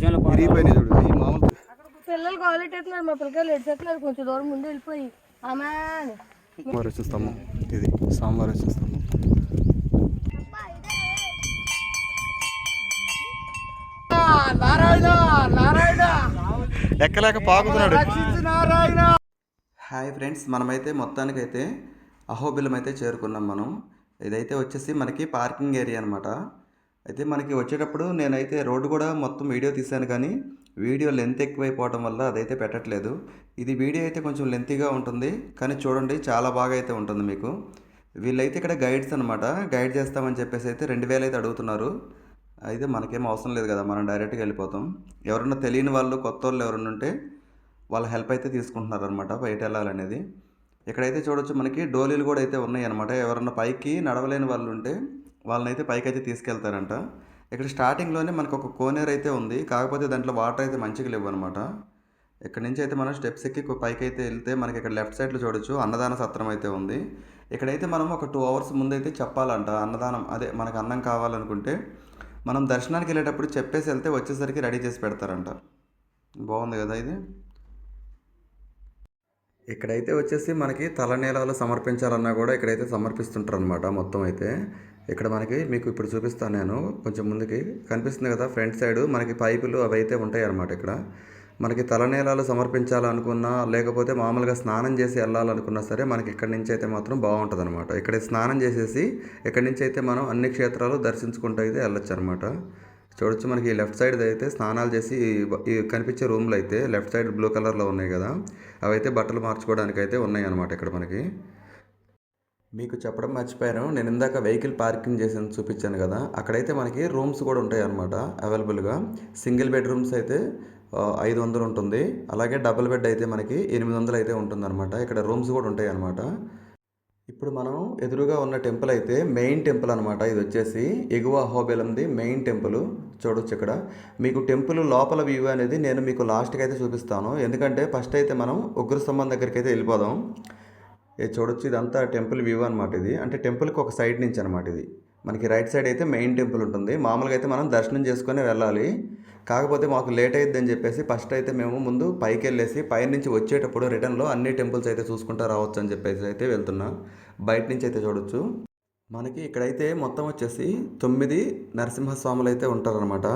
విరిగిపోయినాయి చూడు ఈ మామూలు. పిల్లలు కాలేట్ అవుతున్నారు, మా పిల్లలు ఎడుతున్నారు, కొంచెం దూరం ముందు వెళ్ళిపోయి సాంబార్ వచ్చేస్తాము. ఇది సాంబార్ వచ్చేస్తాము. ఎక్కలేక పాకుతున్నాడు. హాయ్ ఫ్రెండ్స్, మనమైతే మొత్తానికైతే అహోబిలం అయితే చేరుకున్నాం మనం. ఇదైతే వచ్చేసి మనకి పార్కింగ్ ఏరియా అనమాట. అయితే మనకి వచ్చేటప్పుడు నేనైతే రోడ్డు కూడా మొత్తం వీడియో తీశాను, కానీ వీడియో లెంత్ ఎక్కువైపోవడం వల్ల అదైతే పెట్టట్లేదు. ఇది వీడియో అయితే కొంచెం లెంతీగా ఉంటుంది, కానీ చూడండి చాలా బాగా అయితే ఉంటుంది మీకు. వీళ్ళైతే ఇక్కడ గైడ్స్ అనమాట. గైడ్ చేస్తామని చెప్పేసి అయితే 2000 అయితే అడుగుతున్నారు. అయితే మనకేం అవసరం లేదు కదా, మనం డైరెక్ట్గా వెళ్ళిపోతాం. ఎవరన్నా తెలియని వాళ్ళు, కొత్త వాళ్ళు ఎవరన్నా ఉంటే వాళ్ళ హెల్ప్ అయితే తీసుకుంటున్నారు అనమాట బయట వెళ్ళాలనేది. ఇక్కడైతే చూడొచ్చు మనకి డోలీలు కూడా అయితే ఉన్నాయి అనమాట. ఎవరన్నా పైకి నడవలేని వాళ్ళు ఉంటే వాళ్ళనైతే పైకి అయితే తీసుకెళ్తారంట. ఇక్కడ స్టార్టింగ్లోనే మనకు ఒక కోనేరు అయితే ఉంది, కాకపోతే దాంట్లో వాటర్ అయితే మంచిగా లేవు అనమాట. ఇక్కడ నుంచి అయితే మనం స్టెప్స్ ఎక్కి పైకి అయితే వెళ్తే మనకి ఇక్కడ లెఫ్ట్ సైడ్లో చూడొచ్చు అన్నదాన సత్రం అయితే ఉంది. ఇక్కడైతే మనం ఒక 2 hours ముందైతే చెప్పాలంట అన్నదానం. అదే మనకు అన్నం కావాలనుకుంటే మనం దర్శనానికి వెళ్ళేటప్పుడు చెప్పేసి వెళ్తే వచ్చేసరికి రెడీ చేసి పెడతారంట. బాగుంది కదా ఇది. ఇక్కడైతే వచ్చేసి మనకి తలనీలాలు సమర్పించాలన్నా కూడా ఇక్కడైతే సమర్పిస్తుంటారు అనమాట. మొత్తం అయితే ఇక్కడ మనకి మీకు ఇప్పుడు చూపిస్తాను నేను. కొంచెం ముందుకి కనిపిస్తుంది కదా ఫ్రంట్ సైడ్ మనకి పైపులు అవి అయితే ఉంటాయి అన్నమాట. ఇక్కడ మనకి తలనీలాలు సమర్పించాలనుకున్నా, లేకపోతే మామూలుగా స్నానం చేసి వెళ్ళాలనుకున్నా సరే మనకి ఇక్కడి నుంచి అయితే మాత్రం బాగుంటుంది అనమాట. ఇక్కడ స్నానం చేసేసి ఇక్కడి నుంచి అయితే మనం అన్ని క్షేత్రాలు దర్శించుకుంటూ అయితే వెళ్ళొచ్చు అనమాట. చూడొచ్చు మనకి లెఫ్ట్ సైడ్ అయితే స్నానాలు చేసి ఈ కనిపించే రూమ్లు అయితే లెఫ్ట్ సైడ్ బ్లూ కలర్లో ఉన్నాయి కదా, అవైతే బట్టలు మార్చుకోవడానికి అయితే ఉన్నాయి అనమాట. ఇక్కడ మనకి మీకు చెప్పడం మర్చిపోయాను, నేను ఇందాక వెహికల్ పార్కింగ్ చేసి చూపించాను కదా, అక్కడైతే మనకి రూమ్స్ కూడా ఉంటాయి అనమాట అవైలబుల్గా. సింగిల్ బెడ్రూమ్స్ అయితే 500 ఉంటుంది, అలాగే డబుల్ బెడ్ అయితే మనకి 800 అయితే ఉంటుందన్నమాట. ఇక్కడ రూమ్స్ కూడా ఉంటాయి అనమాట. ఇప్పుడు మనం ఎదురుగా ఉన్న టెంపుల్ అయితే మెయిన్ టెంపుల్ అనమాట. ఇది వచ్చేసి ఎగువ అహోబిలంది మెయిన్ టెంపుల్. చూడొచ్చు ఇక్కడ మీకు టెంపుల్ లోపల వ్యూ అనేది నేను మీకు లాస్ట్కి అయితే చూపిస్తాను, ఎందుకంటే ఫస్ట్ అయితే మనం ఉగ్రస్తంభం దగ్గరికి అయితే వెళ్ళిపోదాం. ఇది చూడొచ్చు, ఇదంతా టెంపుల్ వ్యూ అనమాట. ఇది అంటే టెంపుల్కి ఒక సైడ్ నుంచి అనమాట. ఇది మనకి రైట్ సైడ్ అయితే మెయిన్ టెంపుల్ ఉంటుంది. మామూలుగా అయితే మనం దర్శనం చేసుకొని వెళ్ళాలి, కాకపోతే మాకు లేట్ అయిద్దని చెప్పేసి ఫస్ట్ అయితే మేము ముందు పైకి వెళ్ళేసి పైన నుంచి వచ్చేటప్పుడు రిటర్న్లో అన్ని టెంపుల్స్ అయితే చూసుకుంటూ రావచ్చు అని చెప్పేసి అయితే వెళ్తున్నాం. బయట నుంచి అయితే చూడొచ్చు మనకి ఇక్కడైతే మొత్తం వచ్చేసి 9 నరసింహస్వాములు అయితే ఉంటారనమాట.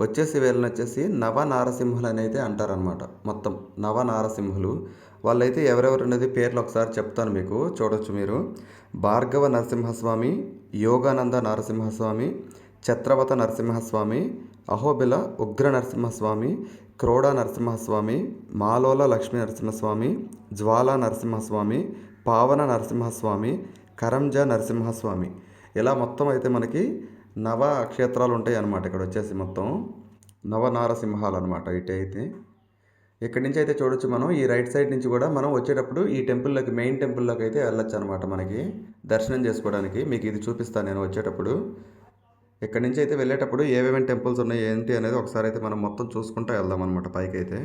వచ్చేసి వీళ్ళని వచ్చేసి నవనారసింహులు అని అయితే అంటారనమాట. మొత్తం నవనారసింహులు వాళ్ళైతే ఎవరెవరు అనేది పేర్లు ఒకసారి చెప్తాను మీకు. చూడొచ్చు మీరు. భార్గవ నరసింహస్వామి, యోగానంద నరసింహస్వామి, ఛత్రవత నరసింహస్వామి, అహోబిల ఉగ్ర నరసింహస్వామి, క్రోడా నరసింహస్వామి, మాలోల లక్ష్మీ నరసింహస్వామి, జ్వాలా నరసింహస్వామి, పావన నరసింహస్వామి, కరంజ నరసింహస్వామి. ఇలా మొత్తం అయితే మనకి నవ క్షేత్రాలు ఉంటాయి అన్నమాట. ఇక్కడ వచ్చేసి మొత్తం నవనారసింహాలు అనమాట. ఇటు అయితే ఇక్కడి నుంచి అయితే చూడొచ్చు మనం. ఈ రైట్ సైడ్ నుంచి కూడా మనం వచ్చేటప్పుడు ఈ టెంపుల్లోకి మెయిన్ టెంపుల్లోకి అయితే వెళ్ళొచ్చు అనమాట. మనకి దర్శనం చేసుకోవడానికి మీకు ఇది చూపిస్తాను నేను వచ్చేటప్పుడు. ఇక్కడి నుంచి అయితే వెళ్ళేటప్పుడు ఏమేమి టెంపుల్స్ ఉన్నాయి ఏంటి అనేది ఒకసారి అయితే మనం మొత్తం చూసుకుంటూ వెళ్దాం అనమాట పైకి అయితే.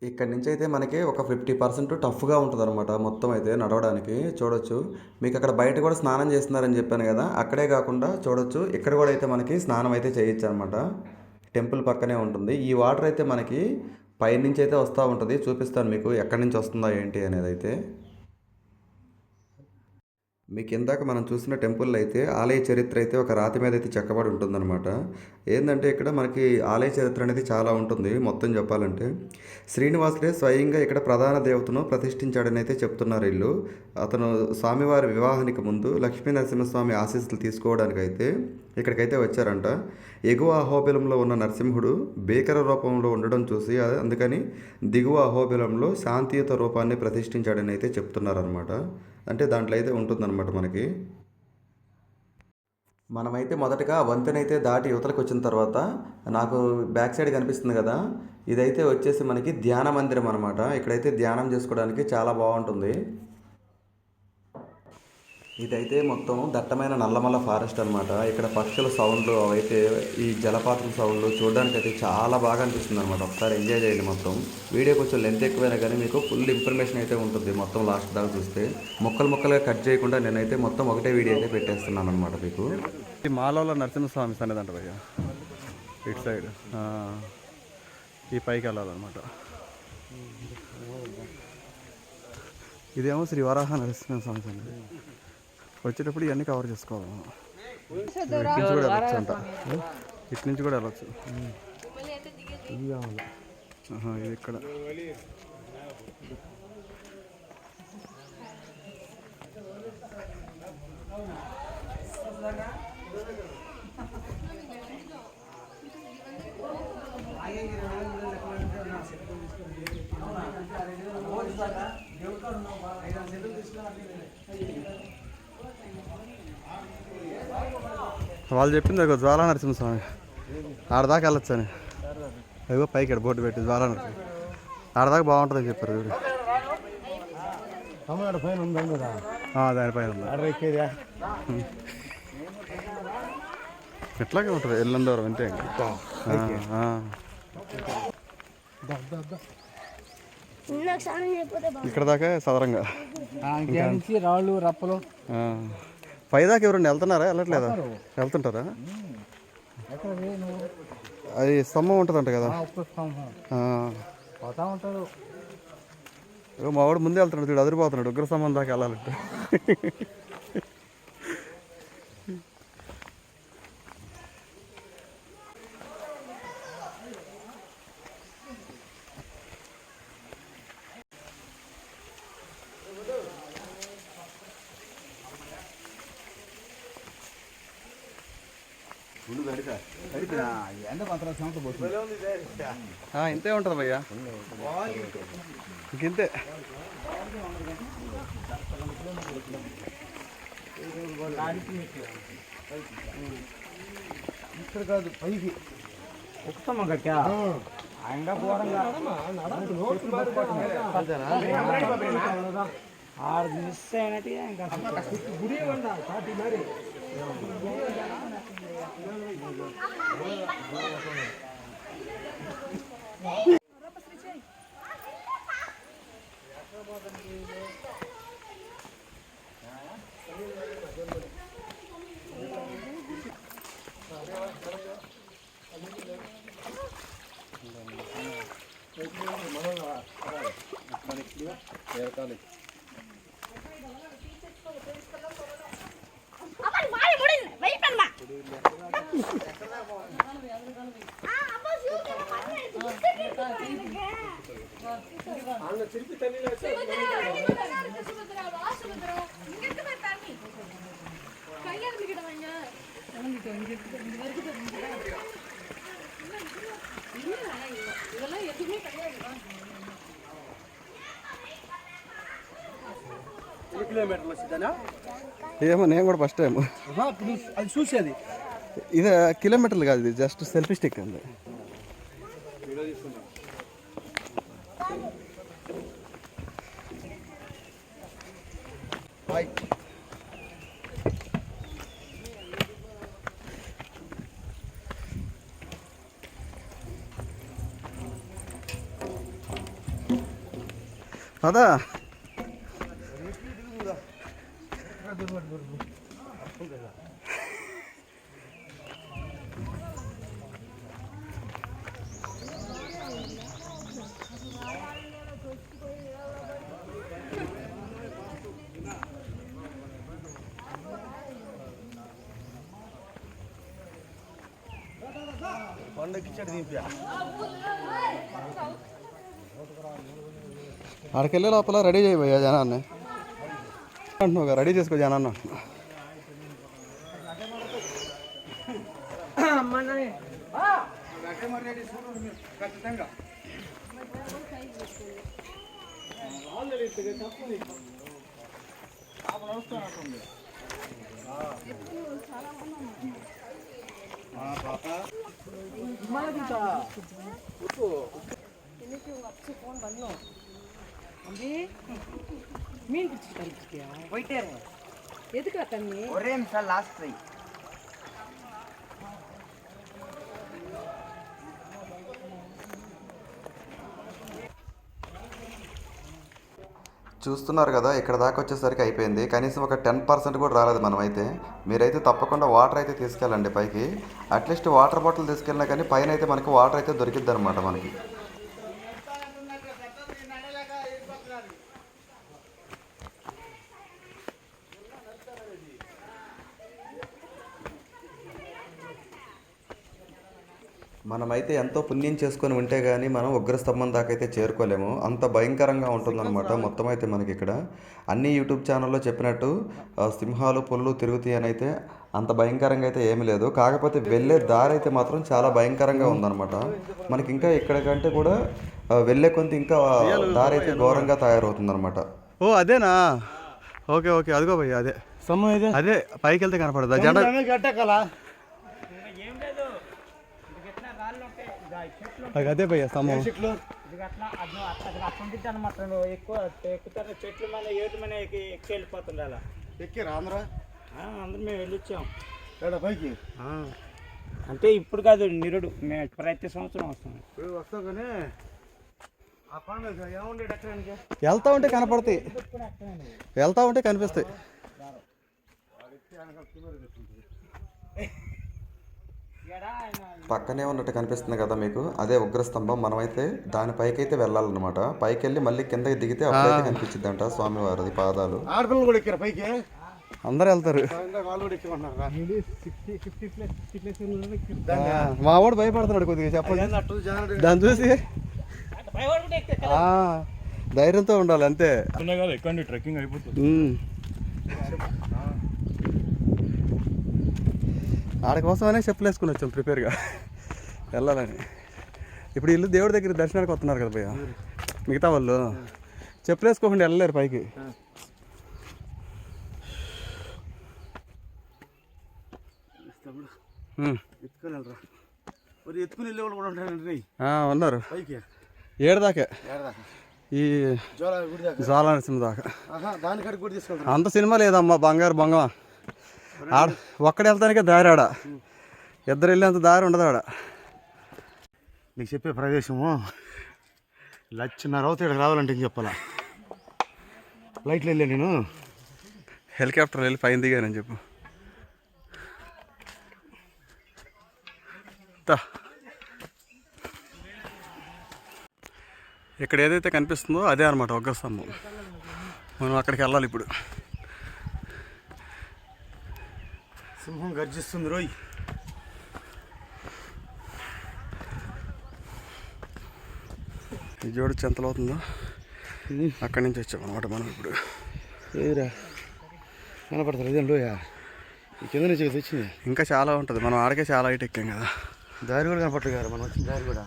ఇక్కడ నుంచి అయితే మనకి ఒక 50% టఫ్గా ఉంటుంది అనమాట మొత్తం అయితే నడవడానికి. చూడొచ్చు మీకు అక్కడ బయట కూడా స్నానం చేస్తున్నారని చెప్పాను కదా, అక్కడే కాకుండా చూడొచ్చు ఇక్కడ కూడా అయితే మనకి స్నానం అయితే చేయొచ్చు అనమాట. టెంపుల్ పక్కనే ఉంటుంది. ఈ వాటర్ అయితే మనకి పైనుంచి అయితే వస్తూ ఉంటుంది. చూపిస్తాను మీకు ఎక్కడి నుంచి వస్తుందా ఏంటి అనేది అయితే. మీకు ఇందాక మనం చూసిన టెంపుల్ అయితే ఆలయ చరిత్ర అయితే ఒక రాతి మీద అయితే చెక్కబడి ఉంటుందన్నమాట. ఏంటంటే ఇక్కడ మనకి ఆలయ చరిత్ర అనేది చాలా ఉంటుంది మొత్తం చెప్పాలంటే. శ్రీనివాసుడే స్వయంగా ఇక్కడ ప్రధాన దేవతను ప్రతిష్ఠించాడని అయితే చెప్తున్నారు వీళ్ళు. అతను స్వామివారి వివాహానికి ముందు లక్ష్మీ నరసింహస్వామి ఆశీస్సులు తీసుకోవడానికైతే ఇక్కడికైతే వచ్చారంట. ఎగువ అహోబిలంలో ఉన్న నరసింహుడు భీకర రూపంలో ఉండడం చూసి అందుకని దిగువ అహోబిలంలో శాంతియుత రూపాన్ని ప్రతిష్ఠించాడని అయితే చెప్తున్నారనమాట. అంటే దాంట్లో అయితే ఉంటుందన్నమాట మనకి. మనమైతే మొదటగా వంతెనైతే దాటి యువతలకు వచ్చిన తర్వాత నాకు బ్యాక్ సైడ్ కనిపిస్తుంది కదా, ఇదైతే వచ్చేసి మనకి ధ్యాన మందిరం అనమాట. ఇక్కడైతే ధ్యానం చేసుకోవడానికి చాలా బాగుంటుంది. ఇదైతే మొత్తం దట్టమైన నల్లమల్ల ఫారెస్ట్ అనమాట. ఇక్కడ పక్షుల సౌండ్లు అవైతే ఈ జలపాతం సౌండ్లు చూడడానికి అయితే చాలా బాగా అనిపిస్తుంది అనమాట. ఒకసారి ఎంజాయ్ చేయండి మొత్తం. వీడియో కొంచెం లెంత్ ఎక్కువైనా కానీ మీకు ఫుల్ ఇన్ఫర్మేషన్ అయితే ఉంటుంది మొత్తం లాస్ట్ దాకా చూస్తే. ముక్కలుగా కట్ చేయకుండా నేనైతే మొత్తం ఒకటే వీడియో అయితే పెట్టేస్తున్నాను అనమాట మీకు. మాలోల నరసింహస్వామి సన్నిధి అంట భయ్య. ఇటు సైడ్ ఈ పైకి వెళ్ళాలన్నమాట. ఇదేమో శ్రీ వరాహ నరసింహ స్వామి అండి. వచ్చేటప్పుడు ఇవన్నీ కవర్ చేసుకోవాలి మనం. ఇటు నుంచి కూడా వెళ్ళొచ్చు అంట. ఇటు నుంచి కూడా వెళ్ళొచ్చు. ఇది ఇక్కడ వాళ్ళు చెప్పింది ఒక జ్వాలా నరసింహస్వామి ఆడదాకా వెళ్ళొచ్చు అని. అదిగో పైకి ఇక్కడ బోర్డు పెట్టి జ్వాలా నరసింహ ఆడదాకా బాగుంటుందని చెప్పారు. పైన ఉందా దానిపైన ఉంది. ఎట్లాగే ఉంటుంది ఎల్లందవరం అంతే. ఇక్కడ దాకా సదరంగా రాళ్ళు రప్పలు పైదాకా ఎవరండి వెళ్తున్నారా? వెళ్ళట్లేదా? వెళ్తుంటారా? అది స్తంభం ఉంటుందంట కదా. పోతా ఉంటారు. మా వాడు ముందే వెళ్తున్నాడు చూడు, అదిరిపోతున్నాడు. ఉగ్ర స్తంభం దాకా వెళ్ళాలంటే. ఇంతే ఉంటుంది భయ్యా, ఇంకింతే. ఇక్కడ కాదు పైకి ఉత్తమ గట్టా ఆయన ఘోరంగా ఆరు మిస్ అయినట్టుగా ఇంకా గుడి మరి ఏమో నేను కూడా ఫస్ట్ టైం అది చూసేది. ఇది కిలోమీటర్లు కాదు, ఇది జస్ట్ సెల్ఫీ స్టిక్ అండి. అదా ఆడికెళ్ళే లోపల రెడీ చేయబోయా జనాన్ని అంటున్నావు, రెడీ చేసుకో జనాన్ని. மீன் பிடிச்சிட்டு இருக்கியா? போயிட்டே இருங்க. எதுக்கா தண்ணி? ஒரே நிமிஷம் லாஸ்ட் ட்ரை. చూస్తున్నారు కదా, ఇక్కడ దాకా వచ్చేసరికి అయిపోయింది. కనీసం ఒక 10% కూడా రాలేదు మనమైతే. మీరైతే తప్పకుండా వాటర్ అయితే తీసుకెళ్ళండి పైకి. అట్లీస్ట్ వాటర్ బాటిల్ తీసుకెళ్ళినా కానీ పైన అయితే మనకి వాటర్ అయితే దొరికిద్ది అనమాట మనకి. మనమైతే ఎంతో పుణ్యం చేసుకొని ఉంటే కానీ మనం ఉగ్రస్తంభం దాకా అయితే చేరుకోలేము. అంత భయంకరంగా ఉంటుందన్నమాట మొత్తం అయితే మనకి ఇక్కడ. అన్ని యూట్యూబ్ ఛానల్లో చెప్పినట్టు సింహాలు పులులు తిరుగుతాయి అని అయితే అంత భయంకరంగా అయితే ఏమీ లేదు. కాకపోతే వెళ్ళే దారి అయితే మాత్రం చాలా భయంకరంగా ఉందన్నమాట మనకి. ఇంకా ఇక్కడ కంటే కూడా వెళ్ళే కొంత ఇంకా దారి అయితే ఘోరంగా తయారవుతుందన్నమాట. ఓ అదేనా? ఓకే ఓకే, అదిగో భయ్య అదే అదే పైకి వెళ్తే కనపడదా జెండా? అదే భయ్య స్తంభం. అనమాట ఎక్కువ ఎక్కుతారు చెట్లు మీద ఏటు మీద ఎక్కి వెళ్ళిపోతుంది అలా. ఎక్కిరా అందరూ మేము వెళ్ళొచ్చాం పైకి. అంటే ఇప్పుడు కాదు నిరుడు, మేము ప్రతి సంవత్సరం వస్తాం. వస్తాం కానీ ఆ కొండ ఏముండేది ఎక్కడానికి వెళ్తా ఉంటే కనపడతాయి, వెళ్తా ఉంటే కనిపిస్తాయి. పక్కనే ఉన్నట్టు కనిపిస్తుంది కదా మీకు, అదే ఉగ్రస్తంభం. మనమైతే దానిపైకి అయితే వెళ్ళాలన్నమాట. పైకి వెళ్ళి మళ్ళీ కిందకి దిగితే అప్పుడైతే కనిపించింది అంట స్వామివారిది పాదాలు. ఆడపిల్లలు కూడా ఎక్కారు పైకి, అందరు వెళ్తారు. మా వాడు భయపడుతున్నాడు కొద్దిగా, చెప్పండి. దాన్ని చూసి ధైర్యంతో ఉండాలి అంతే. ట్రెక్కింగ్ అయిపోతుంది. ఆడ కోసమనే చెప్పులు వేసుకుని వచ్చాం ప్రిపేర్గా వెళ్ళాలని. ఇప్పుడు వీళ్ళు దేవుడి దగ్గర దర్శనానికి వస్తున్నారు కదా భయ్య, మిగతా వాళ్ళు చెప్పులు వేసుకోకుండా వెళ్ళలేరు పైకి. ఉన్నారు ఏడుదాకా, ఈ జ్వాలా నరసింహ దాకా. అంత సినిమా లేదమ్మా, బంగారు బొంగ. ఆడ ఒక్కడే వెళ్తానికే దారి, ఆడ ఇద్దరు వెళ్ళేంత దారి ఉండదు ఆడ. నీకు చెప్పే ప్రదేశము 1:30 అవుతాడు రావాలంటే ఏం చెప్పాలా. ఫ్లైట్లో వెళ్ళా నేను, హెలికాప్టర్ వెళ్ళి పైన దిగానని చెప్పు. ఇక్కడ ఏదైతే కనిపిస్తుందో అదే అనమాట ఉగ్రస్తంభం. మనం అక్కడికి వెళ్ళాలి ఇప్పుడు. సింహం గర్జిస్తుంది రోయ్. ఈ జోడు ఎంతలో అవుతుందో అక్కడి నుంచి వచ్చాం అనమాట మనం ఇప్పుడు. ఏదిరా కనపడతారు ఇదే లోయా, కింద నుంచి వచ్చింది. ఇంకా చాలా ఉంటుంది, మనం ఆడకే చాలా హైట్ ఎక్కాం కదా. దారి కూడా కనపడలేదు కదా మనం వచ్చిన దారి కూడా.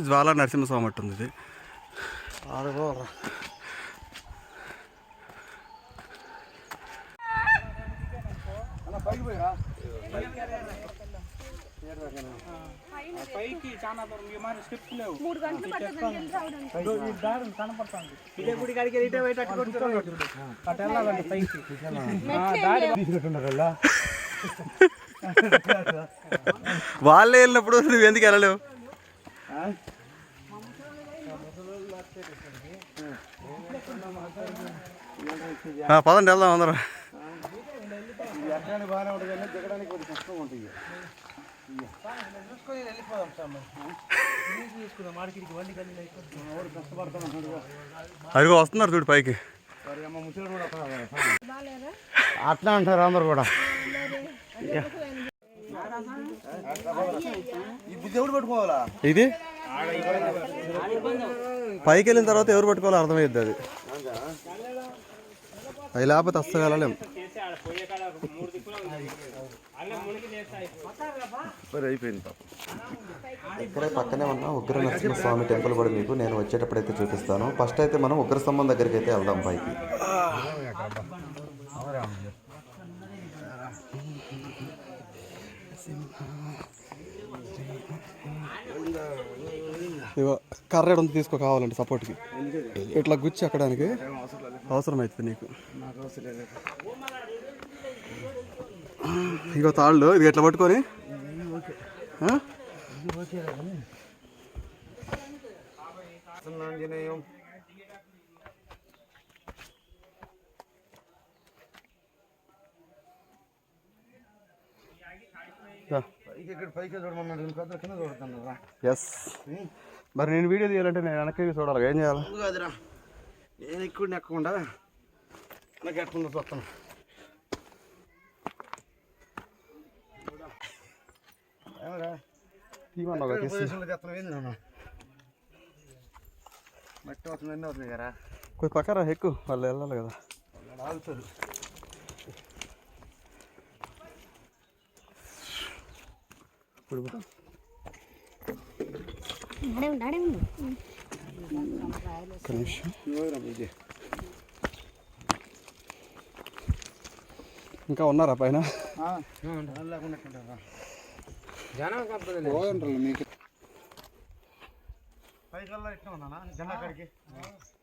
జ్వాలా నరసింహస్వామి అట్టుంది ఇది. ఆడగోరా పైకి చాలా దూరం విమాన స్టెప్ లేవు. 3 గంటలు కనపడుతుంది. ఇదే గుడి కాడికి ఇటే బయట అటు వెళ్ళాలండి పైకి. వాళ్ళే వెళ్ళినప్పుడు నువ్వు ఎందుకు వెళ్ళలేవు? పదండి వెళ్దాం అందరం. బాగానే ఉంటుంది కానీ దిగడానికి కొంచెం కష్టంగా ఉంటుంది. అదిగో వస్తున్నారు చూడు పైకి. అట్లా అంటారు అందరు కూడా. ఇది పైకి వెళ్ళిన తర్వాత ఎవరు పట్టుకోవాలో అర్థమయ్యద్ది. అది అది లేకపోతే అస్సలు వెళ్ళలేము. అయిపోయింది. ఇక్కడే పక్కనే ఉన్న ఉగ్ర నరసింహస్వామి టెంపుల్ కూడా మీకు నేను వచ్చేటప్పుడు అయితే చూపిస్తాను. ఫస్ట్ అయితే మనం ఉగ్రస్తంభం దగ్గరికి అయితే వెళ్దాం పైకి. ఇగో కర్ర ఉంది, తీసుకో కావాలంటే సపోర్ట్కి. ఇట్లా గుచ్చి ఎక్కడానికి అవసరం అవుతుంది నీకు. ఇగో తాళ్ళు, ఇది ఎట్లా పట్టుకొని ఆంజనేయం పైకి చూడమన్నాడు కింద చూడతాను. ఎస్, మరి నేను వీడియో తీయాలంటే నేను వెనక్కి చూడాలి, ఏం చేయాలి? కాదురా, నేను ఎక్కువ ఎక్కకుండా నాకు ఎక్కకుండా చూస్తాను. మట్టి అవుతుంది, ఎన్ని అవుతుంది కదా, కొంచెం పక్కన ఎక్కువ వాళ్ళు వెళ్ళాలి కదా. ఆగుతారు. ఇంకా ఉన్నారా పైన? పైకల్లా ఇట్లా ఉందా జెండా కాడికి?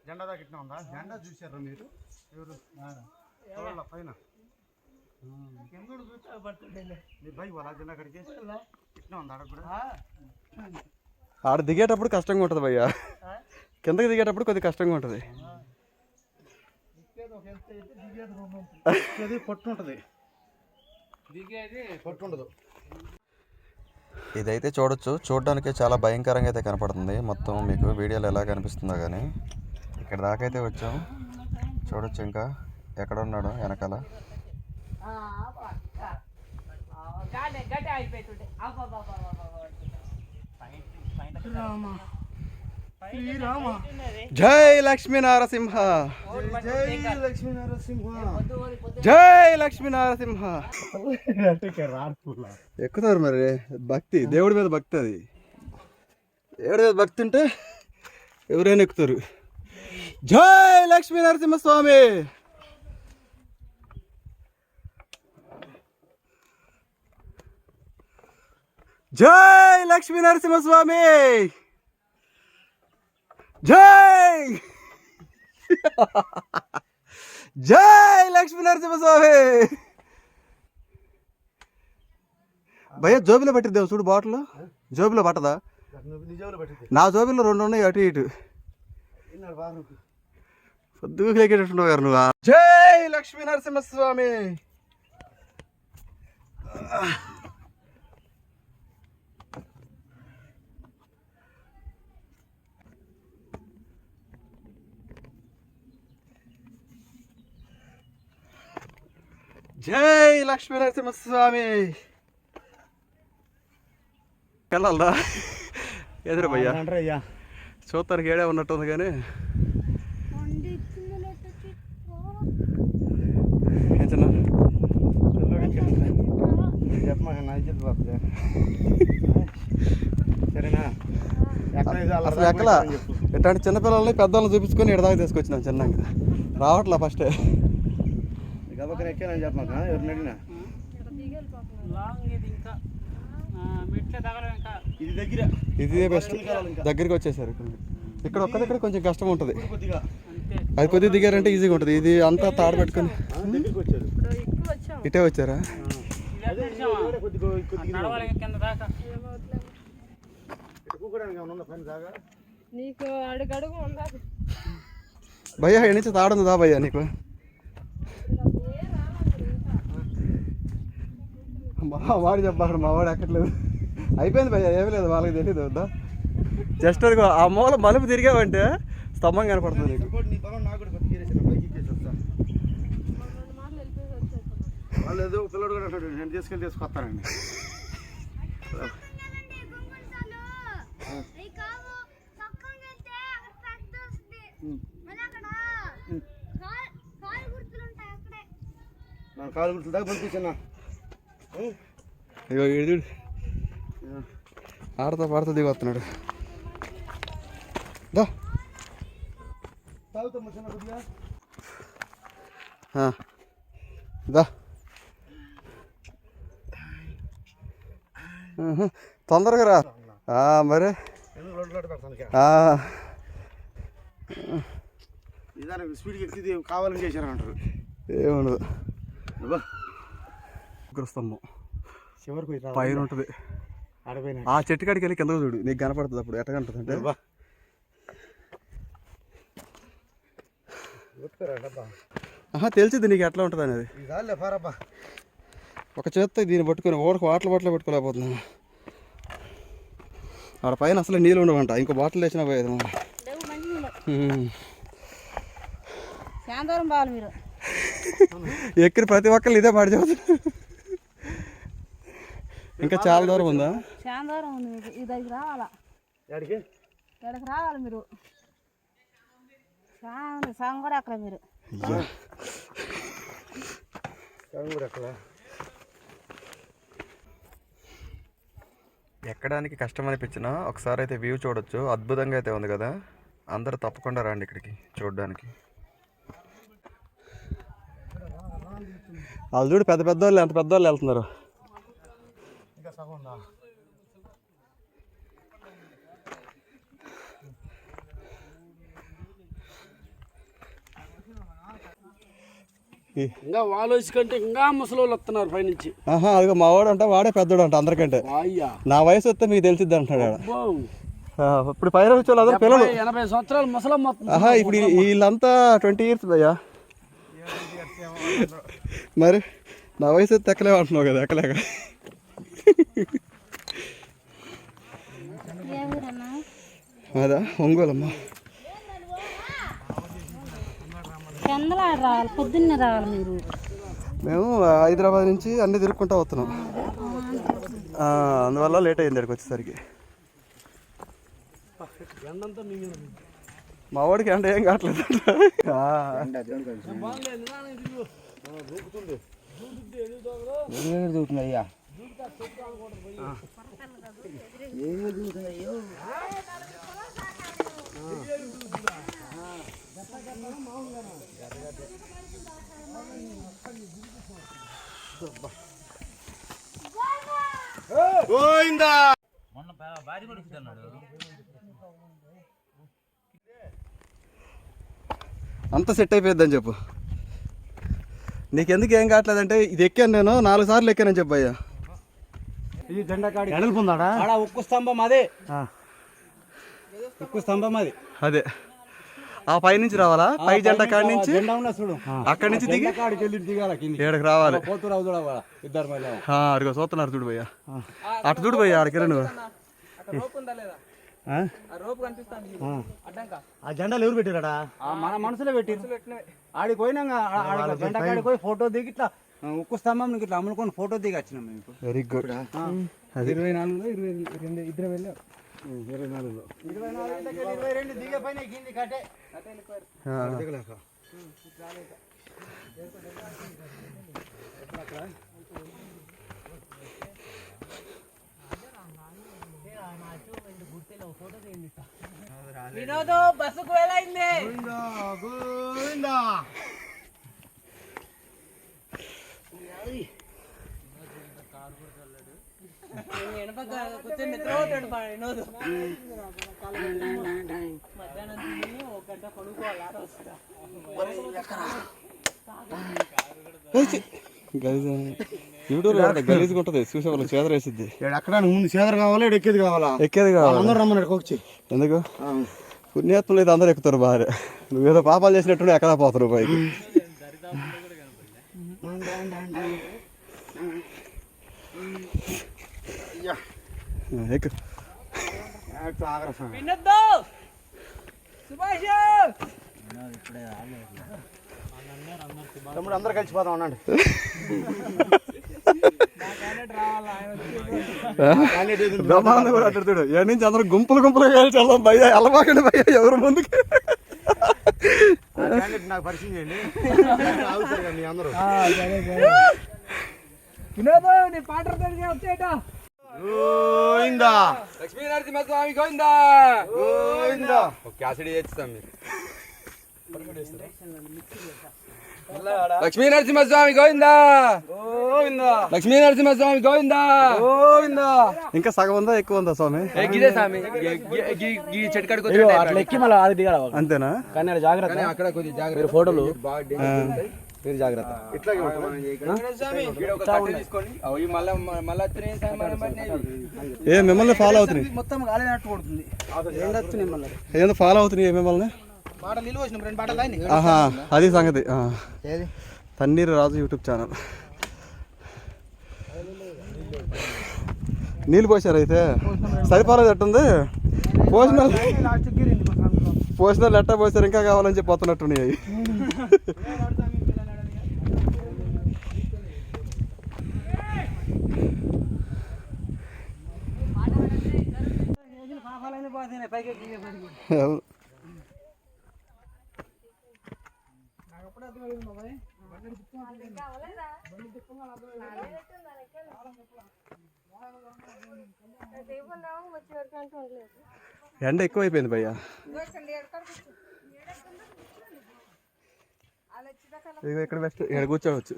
జెండా దాకా ఇట్లా ఉందా? జెండా చూసారా మీరు? ఎవరు పైన మీరు బైక్ వాళ్ళ జెండా కాడికి ఇట్లా ఉందా? ఆడ కూడా ఆడ దిగేటప్పుడు కష్టంగా ఉంటుంది భయ్యా, కిందకి దిగేటప్పుడు కొద్దిగా కష్టంగా ఉంటుంది. పొట్టుంటది, దిగేది పొట్టుండదు. ఇదైతే చూడొచ్చు, చూడడానికి చాలా భయంకరంగా అయితే కనపడుతుంది. మొత్తం మీకు వీడియోలో ఎలా కనిపిస్తుందో కానీ ఇక్కడ దాకా అయితే వచ్చాం. చూడొచ్చు, ఇంకా ఎక్కడ ఉన్నాడు వెనకాల. జై లక్ష్మీ నరసింహ, జై లక్ష్మీ నరసింహ, జై లక్ష్మీ నరసింహ. ఎక్కుతారు మరి, భక్తి దేవుడి మీద భక్తి, అది దేవుడి మీద భక్తి ఉంటే ఎవరైనా ఎక్కుతారు. జై లక్ష్మీ నరసింహ స్వామి. జై లక్ష్మీ నరసింహ స్వామి, జై జై లక్ష్మీ నరసింహ స్వామి. భయ్య జోబిలో పెట్టిద్దాం చూడు, బాటిల్ జోబిలో పట్టదా? నా జోబిలో 2 ఉన్నాయి, అటు ఇటు పొద్దుకు లేకేటట్టున్నావు గారు నువ్వు. జై లక్ష్మీ నరసింహ స్వామి. జై లక్ష్మీ నరసింహ స్వామి. వెళ్ళాలా ఎదురు భయ్యా? చూస్తానికి ఏడే ఉన్నట్టుంది కానీ సరేనా? అసలు ఎక్కలా ఇట్లాంటి చిన్నపిల్లల్ని పెద్దవాళ్ళని చూపించుకొని ఇడదాకా తీసుకొచ్చినాం చిన్నగా. రావట్లా ఫస్ట్ గబక్కన ఎక్కానని చెప్పమాక, ఎవరిని అడిగినా. ఇది దగ్గర, ఇది బెస్ట్. దగ్గరికి వచ్చేసారు. ఇక్కడ ఒక్కదక్కడ కొంచెం కష్టం ఉంటుంది, అది కొద్దిగా దిగారంటే ఈజీగా ఉంటుంది. ఇది అంతా తాడు పెట్టుకొని ఇటే వచ్చారా? భయ్యా ఎన్ని నుంచి తాడుందా భయ్యా నీకు? వాడు చెప్పాడు, మా వాడు ఎక్కట్లేదు. అయిపోయింది భయ్యా, ఏమీ లేదు, వాళ్ళకి తెలియదు. వద్దా జస్ట్ అది ఆ మూల మలుపు తిరిగావంటే స్తంభం కనపడుతుంది నీకు. వాళ్ళు ఏదో పిల్లడు కూడా అంటాడు, నేను తీసుకొస్తానండి. కాలు గుర్తులు దాకా పంపించన్నా. అయ్యో ఏడు ఆడతా పాడుతా దిగి వస్తున్నాడు. దా దా తొందరగా రా మరి. స్పీడ్కి ఎక్కితే కావాలని చేశారు అంటారు. ఏముండదు, స్తంభం చివరికి పైన ఉంటుంది. ఆ చెట్టు కాడికి వెళ్ళి కిందకు చూడు, నీకు కనపడుతుంది. అప్పుడు ఎట్ట కనపడుతుంది అంటే గుర్తురా డబ్బా తెలిసింది నీకు ఎట్లా ఉంటుంది అనేది. ఇదాలే పారబ్బా. ఒక చేత్తో దీన్ని పట్టుకొని ఓడకు వాటర్ బాటిల్ పెట్టుకోలేకపోతున్నాను. ఆడ పైన అసలు నీళ్ళు ఉండవంట, ఇంకో బాటిల్ తెచ్చినా పోయేది. శాంతవరం బావాలి మీరు ఎక్కిన ప్రతి ఒక్కరు ఇదే పాడు చెబుతారు. ఇంకా చాలా దూరం ఉందా? శాంతవరం ఉంది మీకు, ఈ దగ్గర రావాలా, ఇక్కడికి రావాలి మీరు. సాంగ్ కూడా అక్కడ మీరు ఎక్కడానికి కష్టం అనిపించినా ఒకసారి అయితే వ్యూ చూడొచ్చు. అద్భుతంగా అయితే ఉంది కదా. అందరూ తప్పకుండా రండి ఇక్కడికి చూడడానికి. వాళ్ళు చూడు పెద్ద పెద్ద వాళ్ళు ఎంత పెద్ద వాళ్ళు వెళ్తున్నారు. ఇంకా సగం ఉందా? ఇంకా వాలోసి కంటే ఇంకా ముసలి వాళ్ళు వస్తున్నారు పైనుంచి. అదిగో మా వాడు అంట, వాడే పెద్దోడు అంట అందరికంటే. నా వయసు వస్తే మీకు తెలిసిద్ది అంటున్నాడు. ఇప్పుడు పైన వచ్చే వాళ్ళు అందరూ పిల్లలు 80 సంవత్సరాలు ముసలమ్మ. ఇప్పుడు వీళ్ళంతా 20 years భయ్యా. మరి నా వయసు అయితే ఎక్కలేవు అంటున్నావు కదా, ఎక్కలేక. అదా ఒంగోలమ్మా. రావాలి, పొద్దున్నే రావాలి మీరు. మేము హైదరాబాద్ నుంచి అన్నీ తిరుక్కుంటూ వస్తున్నాం, అందువల్ల లేట్ అయింది ఇక్కడికి వచ్చేసరికి. మా వాడికి అంటే ఏం కావట్లేదు. అంత సెట్ అయిపోద్దని చెప్పు. నీకెందుకు ఏం కావట్లేదంటే ఇది ఎక్కాను నేను 4 సార్లు ఎక్కానని చెప్పయ్యా. ఇది జెండాకాడి ఎడలుపుందాడా? ఆడ ఉక్కు స్తంభం అదే, ఉక్కు స్తంభం అది. అదే ఆ పై నుంచి రావాలా, పై జెండా కాడి నుంచి చూడు, అక్కడి నుంచి దిగి కాడికి వెళ్ళి దిగాల కింది ఏడకి రావాలి. పోతురావు చూడవా ఇద్దరు మళ్ళీ. అడిగో చూస్తున్నారు చూడు భయ్యా, అటు చూడు భయ్యా ఆడికి నువ్వు. ఆ జెండాలు ఎవరు పెట్టారా? మన మనసులో పెట్టి ఆడికి పోయినా జెండా కాడికి పోయి ఫోటో దిగి ఇట్లా ఉక్కు స్తంభం ఇట్లా అమ్ముకొని ఫోటో దిగి వచ్చినాం మేము. Very good. 24లో 22 ఇద్దరు వెళ్ళారు. 24లో 22 దిగే పైన కింది కట్టే దిగలేక వినోద్ బస్సుకు వెళ్ళైంది. కూర్చొని నిద్ర పోతాడు వినోద్. మధ్యాహ్నం తిని 1 గంట పడుకోవాలి. యూట్యూబ్ గలీజ్గా ఉంటుంది, చూసే వాళ్ళు చేదర వేసిద్ది. అక్కడ ముందు చేదర కావాలా, ఎక్కేది కావాలా? ఎక్కేది కావాలి. అందరూ రమ్మని వచ్చి ఎందుకు పుణ్యాత్ములు అయితే అందరూ ఎక్కుతారు బాగా. నువ్వేదో పాపాలు చేసినట్టు ఎక్కడ పోతారు పైకి. ఎక్కు వినోద్ సుభాష్ తమ్ముడు అందరు కలిసిపోదాం అన్నాడు. బ్రహ్మానంద కూడా అంటాడు చూడు, ఏడు నుంచి అందరూ గుంపులు గుంపులుగా కలిసి వెళ్దాం భయ్యా, వెళ్ళబాకండి భయ్యా ఎవరు ముందుకి. నాకు పరిచయం చేయండి మీ అందరూ. వినోద్ నీ పాట వచ్చేట. గోవిందా లక్ష్మీ నరసింహస్వామి గోవిందా గోవిందా. క్యాసిడీ చేస్తాం మీరు. లక్ష్మీ నరసింహస్వామి గోవిందా గోవిందా. లక్ష్మీ నరసింహస్వామి గోవిందా గోవిందా. ఇంకా సగం ఉందా ఎక్కువ ఉందా స్వామి? గిదే స్వామి చెట్టు కాడికి అట్లా ఎక్కి మళ్ళీ అది దిగాల. అంతేనా? కానీ జాగ్రత్త, అక్కడ కొద్దిగా జాగ్రత్త. ఫోటోలు మీరు జాగ్రత్త. ఇట్లాగే ఏ మిమ్మల్ని ఫాలో అవుతున్నాయి, మొత్తం గాలినట్టు కొడుతుంది. ఏదో ఫాలో అవుతున్నాయి మిమ్మల్ని. ఆహా అది సంగతి. తన్నీరు రాజు యూట్యూబ్ ఛానల్. నీళ్ళు పోసారు అయితే సరిపోలేదు ఎట్టుంది. పోసిన లెట్ట పోసారు ఇంకా కావాలని చెప్పి పోతున్నట్టున్నాయి అవి. ఎండ ఎక్కువైపోయింది భయ్యా. ఇదిగో ఇక్కడ బెస్ట్ ఇక్కడ కూర్చోవచ్చు.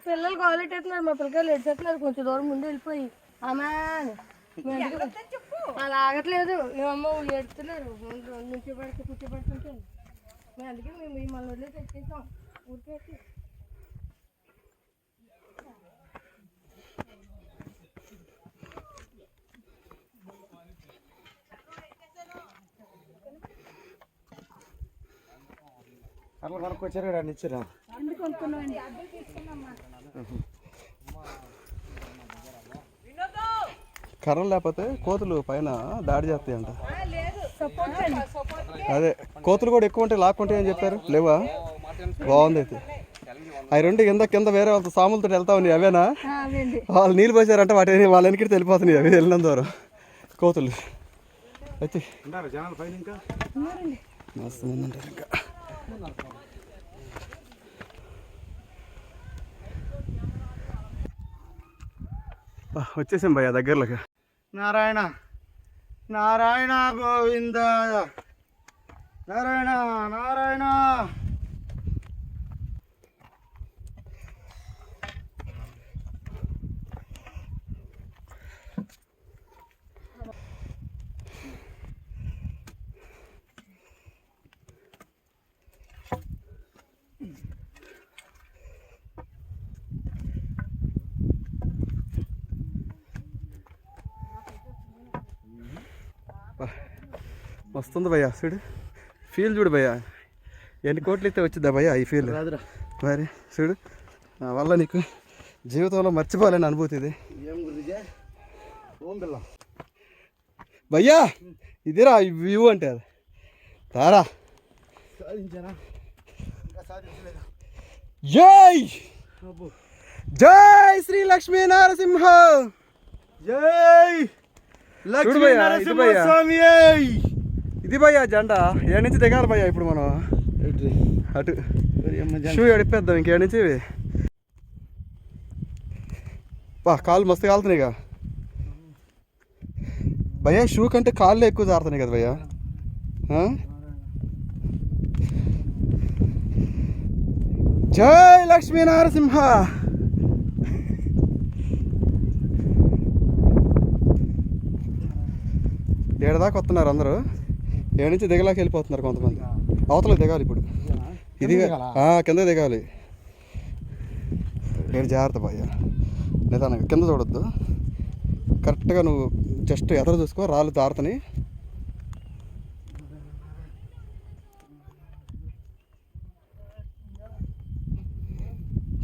పిల్లలు కావాలెట్టేస్తున్నారు, మా పిల్లకాయలు ఎడ్చేస్తున్నారు కొంచెం దూరం ముందు వెళ్ళిపోయి. అమ్మా అలా ఆగట్లేదు, ఏమమ్మా ఎడుతున్నారు కూర్చోబెడుతుంటే మేము అందుకే మేము మన వదిలేసి ఎక్కేసాం ఊరికేసి. అట్లా కొనుక్కొచ్చారు కదా ఇచ్చారా? కర్రలు లేకపోతే కోతులు పైన దాడి చేస్తాయంట. అదే కోతులు కూడా ఎక్కువ ఉంటాయి, లాక్కుంటాయి అని చెప్పారు. లేవా? బాగుంది అయితే. అవి రెండు కింద వేరే వాళ్ళతో సాములతో వెళ్తా ఉన్నాయి. అవేనా? వాళ్ళు నీళ్ళు పోసారంటే వాళ్ళ వెనక్కి వెళ్ళిపోతున్నాయి అవి వెళ్ళిన దూరం కోతులు అయితే. మస్తు మంది ఉంటారు ఇంకా. వచ్చేసాం భయ్యా దగ్గరలోకి. నారాయణ నారాయణ గోవింద నారాయణ నారాయణ. వస్తుంది భయ్యా చూడు, ఫీల్ చూడు భయ్యా. ఎన్ని కోట్లు అయితే వచ్చిందా భయ్యా ఈ ఫీల్? మరి చూడు, నా వల్ల నీకు జీవితంలో మర్చిపోలేని అనుభూతి ఇది భయ్యా. ఇదిరా వ్యూ అంటే అది. తారా జై జై శ్రీ లక్ష్మీ నరసింహ. జై లక్ష్మీ నరసింహ స్వామి. ఇది భయ్యా జెండా. ఏడు నుంచి దిగాలి భయ్యా ఇప్పుడు మనం. అటు షూ ఎడిపేద్దాం ఇంకేడు నుంచి. కాళ్ళు మస్తు కాలుతున్నాయిగా భయ్యా. షూ కంటే కాళ్ళే ఎక్కువ జారుతున్నాయి కదా భయ్యా. జై లక్ష్మీ నరసింహ. ఏడదాకా వస్తున్నారు అందరూ. ఏడు నుంచి దిగలాకి వెళ్ళిపోతున్నారు కొంతమంది. అవతలకు దిగాలి ఇప్పుడు. ఇది కింద దిగాలి. ఏడు జాగ్రత్త భయ్యా, నిదానంగా కింద చూడొద్దు. కరెక్ట్గా నువ్వు జస్ట్ ఎదరు చూసుకో, రాళ్ళు జారుతాయి.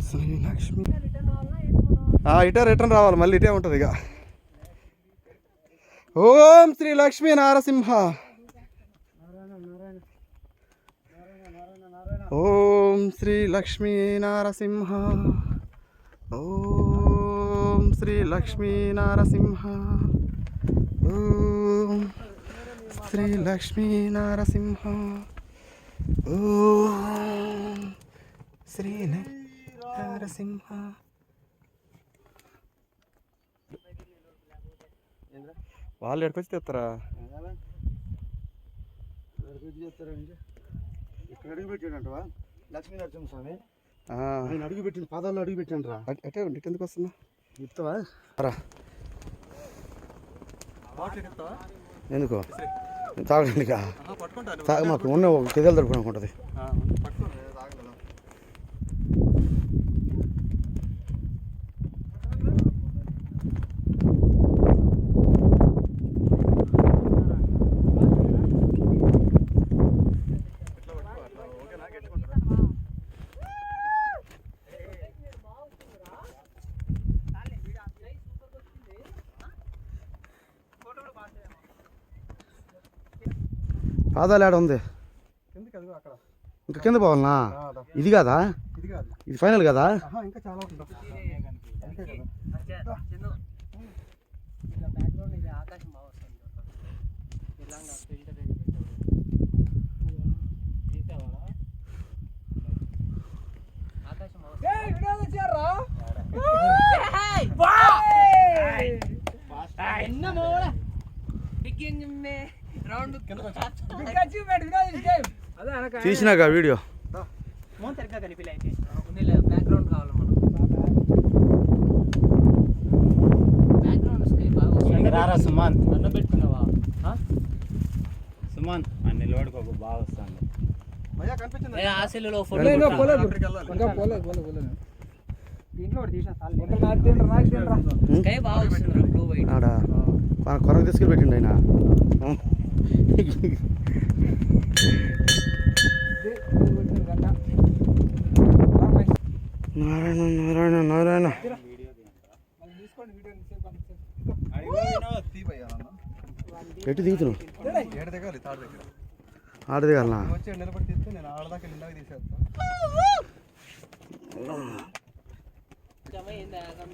శ్రీలక్ష్మి ఇటే రిటర్న్ రావాలి, మళ్ళీ ఇటే ఉంటుంది ఇక. ఓం శ్రీ లక్ష్మీ నరసింహ. ఓం శ్రీ లక్ష్మీ నరసింహ. ఓం శ్రీ లక్ష్మీ నరసింహ. ఓం శ్రీ లక్ష్మీ నరసింహ. ఓం శ్రీ నరసింహ. వాళ్ళు ఎక్కడికొచ్చి తెస్తారా? ఇక్కడ అడుగు పెట్టాడంటవా లక్ష్మీ నరసింహ స్వామి? ఆయన అడుగు పెట్టింది, పాదాల్లో అడుగు పెట్టాను రా. అటే ఉండి ఎందుకు వస్తున్నా చెప్తావా? రా. ఎందుకు తాగడానికి? తాగ మాకు ఉన్న తెగలు దొరుకుని ఉంటుంది. పాదాలు ఏడ ఉంది కిందకి అదిగో అక్కడ ఇంకా కింద పోవాలనా ఇది కాదా ఇది కాదు ఇది ఫైనల్ కదా ఇంకా చాలా ఉంటుంది అంతే కదా బ్యాక్గ్రౌండ్ ఇది ఆకాశం బాగా వస్తుంది ఇలాగా ఫిల్టర్ ఆకాశం తీసినాక వీడియో బ్యాక్గ్రౌండ్ కావాలి మనం బ్యాక్గ్రౌండ్ వస్తే బాగా వస్తుంది రారా సుమంత్ అన్నం పెట్టుకున్నావా సుమంత్ అన్ని లోడుకోకు బాగా వస్తుంది భయ్యా కనిపించింది ఆ సెల్లులో ఫోటో దీంట్లో ఒకటి తీసిన స్కై బాగా వస్తుంది బ్లూ వైట్ ఆడ మన కొరకు తీసుకెళ్ళి పెట్టిండు ఆయన నారాయణ నారాయణ నారాయణ ఎటు దిగుతున్నావు ఏడు దిగాలి తాడు దగ్గర ఆడ దిగాలనా వచ్చి నిలబడి తీస్తే నేను ఆడదాకా నిండాకి తీసేస్తాను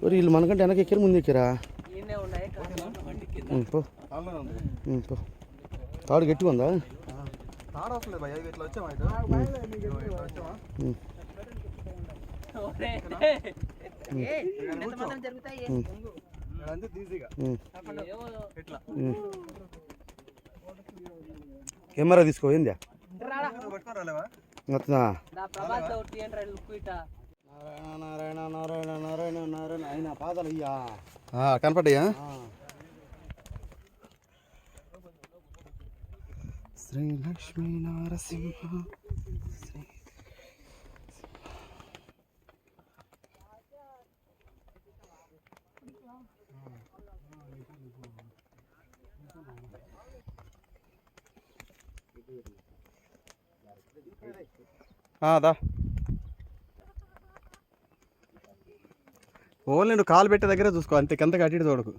వీళ్ళు మనకంటే వెనక ఎక్కారు ముందు ఎక్కారా ఈయనే ఉన్నాయి పో పో తాడు గట్టిగా ఉందా తాడు వస్తుంది భయ్యా ఇట్లా వచ్చామా ఇటు ఇట్లా వచ్చామా అంతే ఈజీగా ఇట్లా కెమెరా తీసుకో ఏందా పట్టుకొని రాలేవా వస్తుందా ప్రభాస్ లుక్ ఇట నారాయణ నారాయణ నారాయణ నారాయణ ఆయన పాదాలు అయ్యా కనపడ్డాయా శ్రీ లక్ష్మీ నారసింహ దా ఓన్లీ నువ్వు కాలు పెట్టే దగ్గరే చూసుకో అంతే కింద కట్టి తోడుకు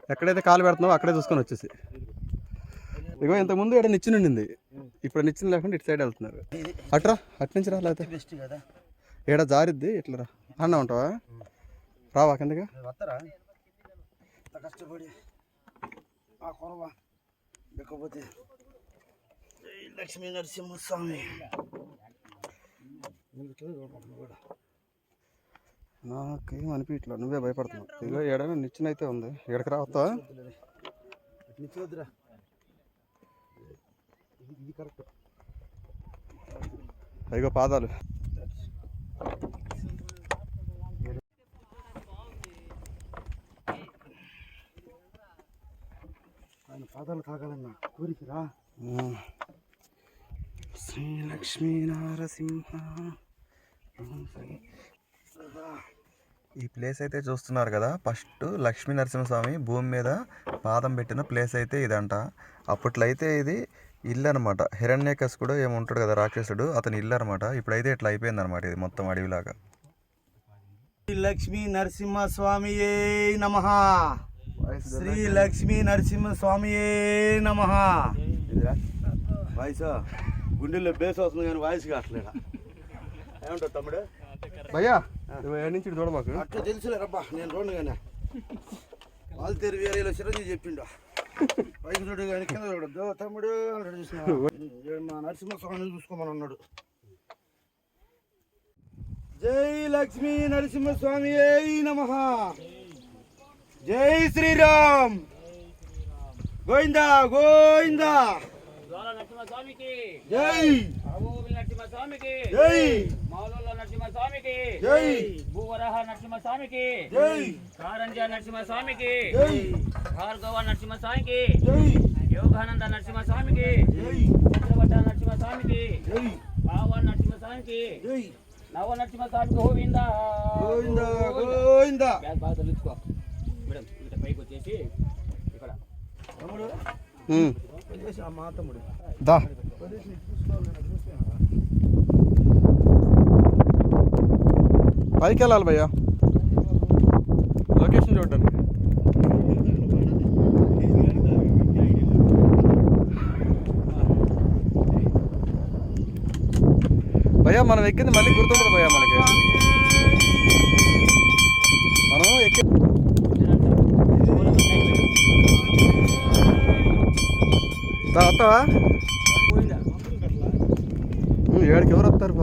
ఎక్కడైతే కాలు పెడుతున్నావో అక్కడే చూసుకొని వచ్చేసి ఇగో ఇంతకుముందు ఇక్కడ నిచ్చిన ఉండింది ఇప్పుడు నిచ్చిన లేకుండా ఇటు సైడ్ వెళ్తున్నారు అట్రా అటు నుంచి రా లేకపోతే బెస్ట్ కదా ఏడ జారిద్ది ఇట్లా రా అన్న ఉంటావా రావా కిందగా వస్తారా కష్టపడి ఆ కొరవా లేకపోతే జై లక్ష్మీ నరసింహస్వామి నాకేం అనిపించట్లా నువ్వే భయపడుతున్నావు ఇగో ఏడైనా నిచ్చిన అయితే ఉంది ఇక్కడికి రావస్తావా నిచ్చొద్దురా ఇది కరెక్ట్ ఇగో పాదాలు ఆయన పాదాలు తాగాలన్నా కోరికరా శ్రీ లక్ష్మీ నారసింహ ఈ ప్లేస్ అయితే చూస్తున్నారు కదా ఫస్ట్ లక్ష్మీ నరసింహస్వామి భూమి మీద పాదం పెట్టిన ప్లేస్ అయితే ఇదంట అప్పట్లో అయితే ఇది ఇల్లు అనమాట హిరణ్యకశిపుడు ఏముంటాడు కదా రాక్షసుడు అతని ఇల్లు అనమాట ఇప్పుడైతే ఇట్లా అయిపోయింది అనమాట ఇది మొత్తం అడవిలాగా శ్రీ లక్ష్మీ నరసింహస్వామియే నమః శ్రీ లక్ష్మీ నరసింహస్వామియే నమః వాయిస్ గుండెల్లో బేస్ వస్తుంది కానీ వాయిస్ కావట్లేదా ఏమంటావు తమ్ముడు భయ్యా నువ్వు ఏడు నుంచి ఇటు చూడమాకు అట్లా తెలుసులే రబ్బా నేను రోడ్డు కానీ వాళ్ళు తెరి వేరేలో చిరంజీవి చెప్పిండు పైకి చూడు కానీ కింద చూడద్దు తమ్ముడు అన్నాడు చూసిన మా నరసింహస్వామిని చూసుకోమని అన్నాడు జై లక్ష్మీ నరసింహస్వామి నమః జై శ్రీరామ్ గోవిందా గోవిందా నరసింహస్వామికి జై నరసింహస్వామికి జై మాలోల నరసింహస్వామికి జై భూవరహ నరసింహస్వామికి జై కారంజ నరసింహస్వామికి జై భార్గవ నరసింహస్వామికి జై యోగానంద నరసింహస్వామికి జై చంద్రవట నరసింహస్వామికి జై భావ నరసింహస్వామికి జై నవ నరసింహస్వామి గోవింద గోవిందా గోవిందా బ్యాగ్ బాగా తొలగించుకో మేడం ఇట్లా పైకి వచ్చేసి ఇక్కడ తమ్ముడు వచ్చేసి ఆ మా తమ్ముడు దా పైకి వెళ్ళాలి భయ్యా లొకేషన్ చూడడానికి భయ్యా మనం ఎక్కింది మళ్ళీ గుర్తుంటుంది భయ్యా మనకి. మనం ఎక్కి వస్తావా? ఏడికి ఎవరు వస్తారు?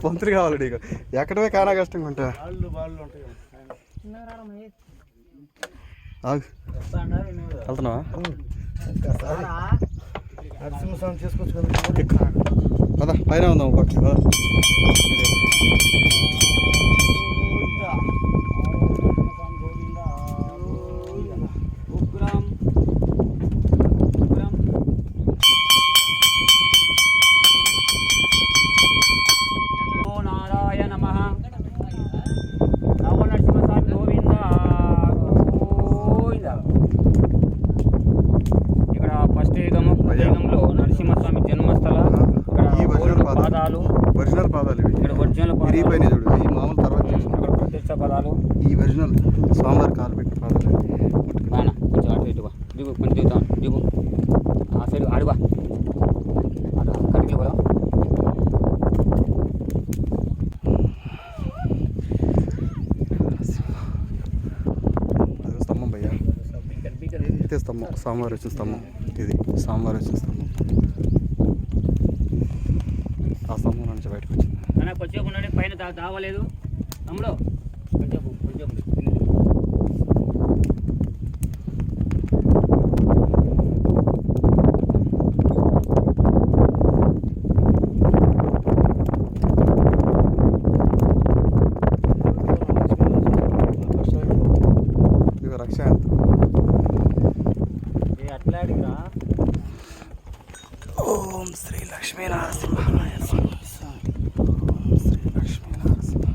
పంతులు కావాలి నీకు. ఎక్కడమే కానా కష్టంగా ఉంటా. వెళ్తున్నావా? నరసింహస్వామి చేసుకోవచ్చు కదా. కదా పైన ఉందాం పక్క. ఇక్కడ ఫస్ట్ యుగంలో నరసింహస్వామి జన్మస్థల. ఈ ఒరిజినల్ పాదాలు, ఒరిజినల్ పాదాలు ఇవి. ఇక్కడ ఒరిజినల్ విరిగిపోయిన చూడు. ఈ మామూలు తర్వాత చేసిన. ఇక్కడ ప్రత్యక్ష పదాలు. ఈ ఒరిజినల్ స్వామివారి కాలు పెట్టిన పాదాలు. పైన కొంచెం అటు ఇటుగా దిగు, కొంచెం దిగుతాం, దిగు ఆ సైడ్ అడుగా అటు కటికి పోదాం. అది స్తంభం భయ్యా. ఇదే స్తంభం, స్వామివారు వచ్చిన స్తంభం. ఇది స్వామివారు వచ్చిన స్తంభం. ఆ స్తంభం నుంచి బయటకు వచ్చింది. అన్న కొంచెం ఉండండి, పైన దావలేదు తమ్ముడు. కొంచెం కొంచెం ఇది రక్ష. అట్లా అడిగిరా. ఓం శ్రీ లక్ష్మీ నరసింహాయ స్వామి. ఓం శ్రీ లక్ష్మీ నరసింహ.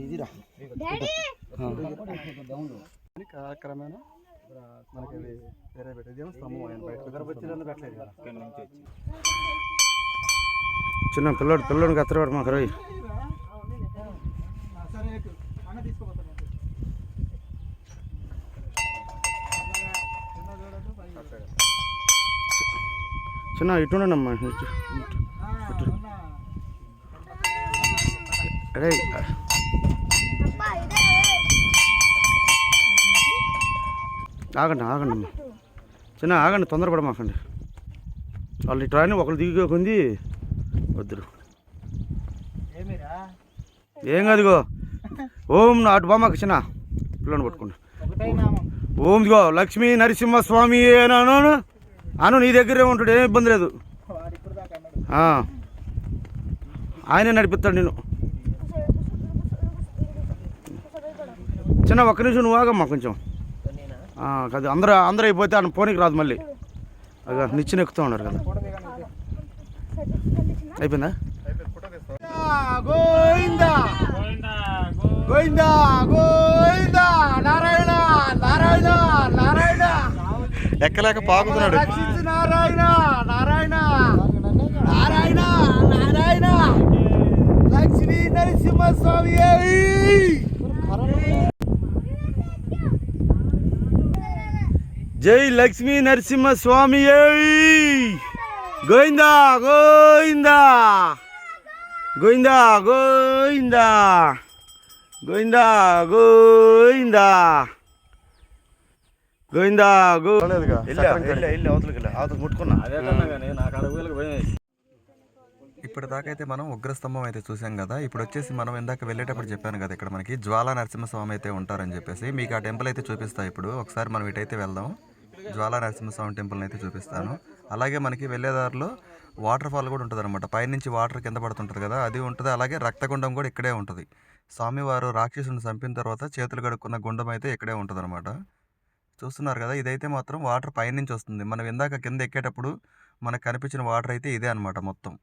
ఇదిరా క్రమేణా మనకి ఇది వేరే పెట్టేది స్తంభం. ఆయన బయటకు పెట్టలేదు కదా. చిన్న పిల్లోడికి అత్తవాడు మాకు రవి. చిన్న ఇటుండమ్మా. అరే ఆగండి అమ్మా. చిన్న ఆగండి, తొందరపడమాకండి. వాళ్ళు ఇటు రాని ఒకరు దిగుకుంది వద్దురు. ఏం కాదుగో. ఓం అటు బామ్మకి చిన్న పిల్లని పట్టుకోండి. ఓం దిగో లక్ష్మీ నరసింహస్వామి అను నీ దగ్గరే ఉంటాడు, ఏం ఇబ్బంది లేదు. ఆయనే నడిపిస్తాడు నేను. చిన్న ఒక్క నిమిషం నువ్వు ఆగమ్మా కొంచెం. కాదు అందరూ అయిపోతే ఆయన పోనీకి రాదు మళ్ళీ. అగా నిచ్చెన ఎక్కుతూ ఉన్నారు కదా. అయిపోయిందా? గోవిందా గోవిందా గోవిందా నారాయణ నారాయణ నారాయణ. ఎక్కలేక పాకుతున్నాడు. నారాయణ నారాయణ నారాయణ నారాయణ లక్ష్మీ నరసింహస్వామి. జై లక్ష్మీ నరసింహస్వామి. గోవిందా గోవిందా గోవిందా గోవిందా గోవిందా గోవిందా గోవిందా అవతలకి ముట్టుకున్నా. ఇప్పటిదాకైతే మనం ఉగ్రస్తంభం అయితే చూసాం కదా. ఇప్పుడు వచ్చేసి మనం ఇందాక వెళ్ళేటప్పుడు చెప్పాను కదా, ఇక్కడ మనకి జ్వాలా నరసింహస్వామి అయితే ఉంటారని చెప్పేసి. మీకు ఆ టెంపుల్ అయితే చూపిస్తా. ఇప్పుడు ఒకసారి మనం ఇటైతే వెళ్దాం. జ్వాలా నరసింహస్వామి టెంపుల్ని అయితే చూపిస్తాను. అలాగే మనకి వెళ్ళేదారిలో వాటర్ ఫాల్ కూడా ఉంటుంది అనమాట. పైనుంచి వాటర్ కింద పడుతుంటుంది కదా, అది ఉంటుంది. అలాగే రక్తగుండం కూడా ఇక్కడే ఉంటుంది. స్వామివారు రాక్షసుని చంపిన తర్వాత చేతులు కడుక్కున్న గుండం అయితే ఇక్కడే ఉంటుంది అనమాట. చూస్తున్నారు కదా, ఇదైతే మాత్రం వాటర్ పైనుంచి వస్తుంది. మనం ఇందాక కింద ఎక్కేటప్పుడు మనకు కనిపించిన వాటర్ అయితే ఇదే అనమాట మొత్తం.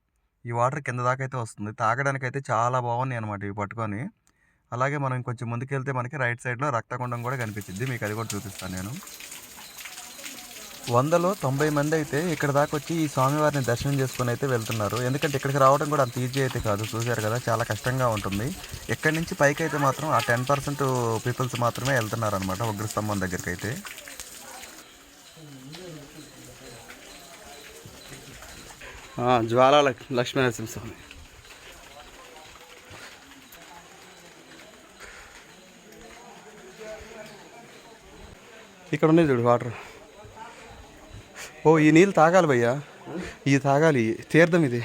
ఈ వాటర్ కింద దాకా అయితే వస్తుంది. తాగడానికి అయితే చాలా బాగున్నాయి అనమాట ఇవి పట్టుకొని. అలాగే మనం కొంచెం ముందుకెళ్తే మనకి రైట్ సైడ్లో రక్తకుండం కూడా కనిపించింది. మీకు అది కూడా చూపిస్తాను నేను. 100లో 90 మంది అయితే ఇక్కడ దాకా వచ్చి ఈ స్వామివారిని దర్శనం చేసుకుని అయితే వెళ్తున్నారు. ఎందుకంటే ఇక్కడికి రావడం కూడా అంత ఈజీ అయితే కాదు. చూశారు కదా, చాలా కష్టంగా ఉంటుంది. ఇక్కడి నుంచి పైకి అయితే మాత్రం ఆ 10% పీపుల్స్ మాత్రమే వెళ్తున్నారు అనమాట ఉగ్రస్తంభం దగ్గరికి అయితే. జ్వాలా లక్ష్మీ నరసింహస్వామి. ఇక్కడ ఉన్నాయి చూడు వాటర్. ఓ ఈ నీళ్ళు తాగాలి భయ్యా, ఇది తాగాలి, తీర్థం ఇది.